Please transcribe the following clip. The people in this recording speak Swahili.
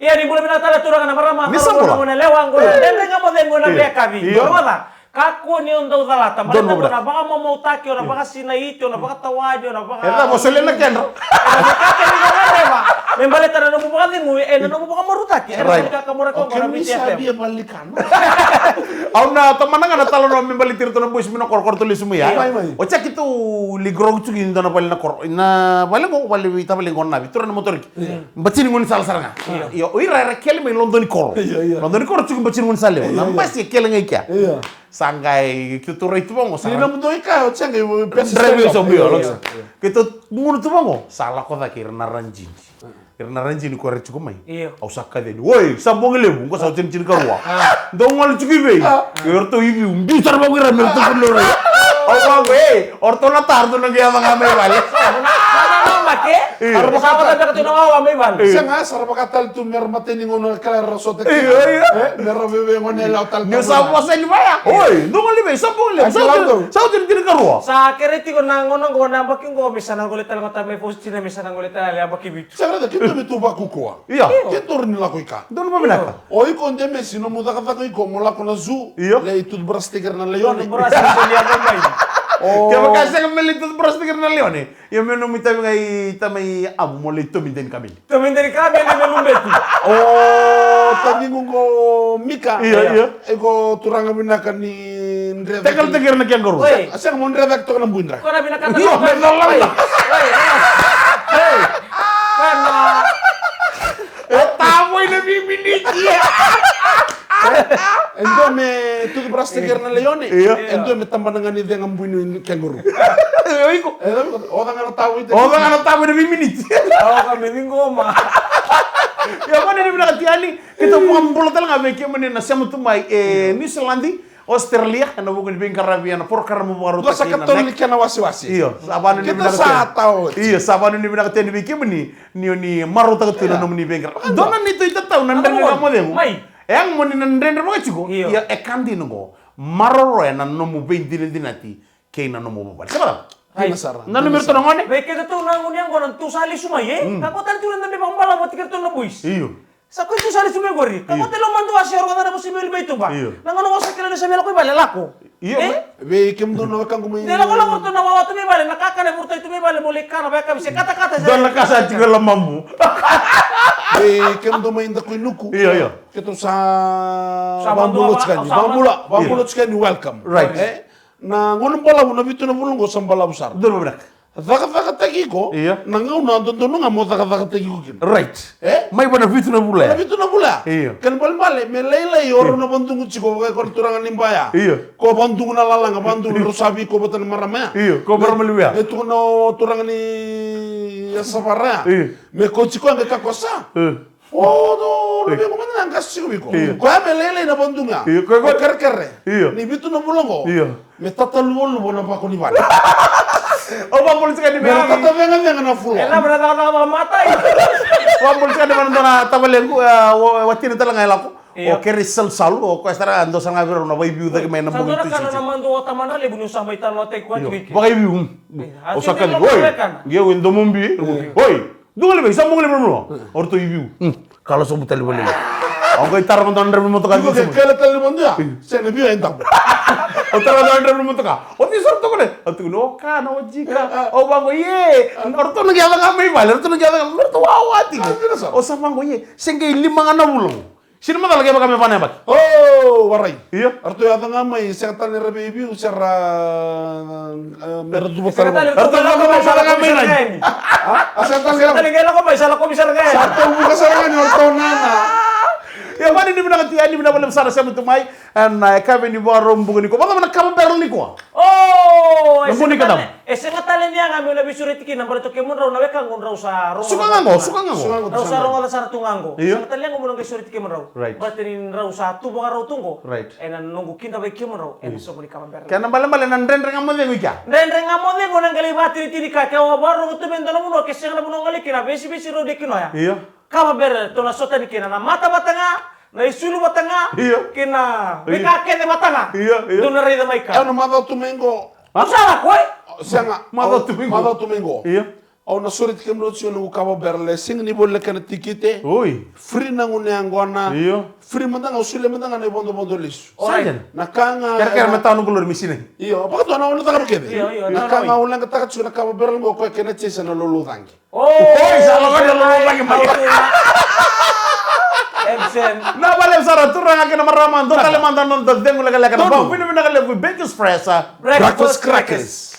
Iya ni boleh binatang turang na marama. Bisa Kalau mau lewang gua. Dan ngamo den gua na bekabi. Gimana? Kako ni untuk talata. Mereka gua na baka mau taki, na baka sinaito, na baka tawajo, na baka. Eta mo sele na kenro. Kakek ni gua leva. Membalita na mo baka dingu, na mo baka marutaki. Right. Kakamura ko Oke, bisa dia balikan. Au na tamana nga natalo no membalitir to na boys mino kor to lismu ya. O chak itu ligro tu gin na pali na kor na pali ko pali vita pali gon na bitura na motor ki. Bacini ngon sal saranga. Yo ira ra kel me london kor. London kor tu bacini ngon sale. Na pasti kel ngai kya. Sangai kitu itu bongo Ini namun doi kau cang ibu drive so bio langsung. Kitu ngun tu bongo salah ko ta kirna ranjin. Kirna ranjin ko re chuko mai. Au sakka de. Woi, sambong lebu ko sa cin karwa. Dongal chuki be. Yor to ibi umbi tar bongo ra mer to kulo. Au ba be, orto na tar to ngi ama me vale. Make, harus apa tanda ketino awam iban. Sanga sarap katal tu mer mateni ngono kala rosote. Mer bebe ngone lautal. Ni sapo sa ni baya. Oi, dongal be sambong lebu. Sa cin karwa. Sa kereti ko na ngono ko na baking ko misana ko letal ngota me post na misana ko letal ya bakibitu. Sanga da kito bitu bakukoa. Iya. Kito rin la koika. Don mo binaka. Oi kon de mesi no muda kata ko mo la kona zu. Le itu berstiker na leone. Berasa dia mai. Kaya makasya kami lito beras pikir na leone. Yung may numita ngay tamay amo mo lito minden kami. Tumin dari kami yang melumbeti. Oh, tadi ngungo Mika. Iya. Ego turang binakan ni Ndre. Tegal tegir na kiyang garo. Asal mo Ndre dak to kana bundra. Kau nabi nakata. Iya, benar lang. Hey. Karena tamoy na bibinit niya. Endo me tu berstiker na leone. Iya. Endo me tambangan ni dengan buinu kenguru. Iko. Orang ana tahu itu. Oh, bang ano tamoy na bibinit. oh kami minggu mah. Ya mana ni binakatiani kita pambulutal nga meki man na siya mo tumay New Zealand, Australia, ano bukan bin Caribbean, por karamo baro Dua sa katolik kana wasi-wasi. Iyo, sabano ni Kita sa tao. Iya, sabano ni binakatiani biki mani ni maruta katuna no ni bin. Dona nito itataw nandan nga mo demo. Yang mo ni nandan mo chiko. Iya, ekandi no maroro na no mo bin dinati kay na no mo babal. Sabara. Ay nasara. Nanu merto ngone? Beke tu nangun yang konon tu sali sumai Kako tan tu nandan bang bala buat tikir tu na buis. Iyo. Sa ko tu sali sumai gori. Kako telo mandu asir ko na posible ba itu ba? Nangono ko sa kila sa mela ko ibale lako. Iyo. Be kem do no kang kumain. Dela ko lang to na wawa tu ibale nakaka na murto itu ibale mo lekana ba ka bisa kata-kata sa. Don nakasa tiga lamamu. Be kem do main da ko nuku. Iya. Kita sa bambulo skani. Bambulo skani welcome. Right. Na ngono bala na bitu na bulungo sa bala besar. Don mo binak. Zaka tagi ko. Na ngauna do nga mo zaka tagi ko kin. Right. May ba na bitu na bula? Na bitu na bula. Kan bal me leila yor na bantungu chiko ko turangan limbaya. Ko bantungu na lalanga bantungu rosabi ko botan marama. Ko maramaluya. Itu no turangan ni safara. Me ko chiko ang kakosa. Oh, do lebih ko man ang kasih ko. Ko me leila na bantunga. Ko kerkere. Ni bitu na bulungo. Me tataluol mo na pa ko ni bala. Oh, bang polisi kan di Pero tatavengan na fulo. Ela berada na mata. Bang polisi kan di mana na tabalen ko watin talaga elako. O keri sal o ko estara ando sa ngavero na biu da may nambong itu. Sa kana naman do tamana le bunu sa may talo te ko wiki. Bagay biu. O sa kan boy. Geo indo mumbi. Boy. Dungale be sa mongale mo. Orto biu. Kalau so butali wala. Ang ko itar mo don remo mo to kan. Ko kele tali mo ndia. Se ne biu entam. Otara don remo mo to ka. O ti sorto ko le. Atu no ka no jika. O bango ye. Orto no gyala ka may bal. Orto no gyala ka. Orto wawati. O sa bango ye. Sengke 5 na bulong. Sino mo talaga ba kami panebat? Oh, waray. Iya. Arto yata nga may sektan ni Rebe Ibiu, sira meron dubutan mo. Arto nga may sala kami na. Sektan nga ko may sala ko misal nga. Sakto buka sa nga ni Arto nana. Ya mana ni binakatian ni binabalam sana sa mutumay and kami ni barom bugani ko. Baka man kamu ni ko. Oh, nambuni ka dam. Ese katalen niya nga may nabisuriti kinang balito kemo raw nawe kang raw sa rongo. Suka nga Raw sa rongo sa tungango. Iya. Sa katalen nga mo nang suriti kemo raw. Right. Batin raw sa tubo nga raw tungo. Right. Enan nunggu kinta bay kemo raw. En so ni kamber. Kaya nambala nan renren mo de wika. Renren nga mo de mo nang galibati tini ka kaya baro to bendo na mo kesi nga mo nang galikina besi ro de kinoya. Iya. Kama ber to na sota ni kina na mata batanga. Na isulu batanga. Iya. Kina bikake de batanga. Iya. Doon na rin na may ka. Ano mada tumengo? Usara ko Senga. Mada tumengo. Mada tumengo. Iya. au na sorit kem do tsio no kawa berle sing ni bolle kana tikite Oi. free na ngune angona Iyo. free mandanga usule mandanga na bondo lisu Sajen. nakanga Kira-kira metanu kulur misine. iyo apa to na ono taka kede Iyo, nakanga ulanga taka tsio na kawa berle ngo ko kena chesa na lolu dangi Oh, salah kan lolo lagi maya. Ebsen. Na bale sara turang akin na maraman. Totally mandan non dengu laga laga na. Pino na kale with bacon espresso. Breakfast crackers.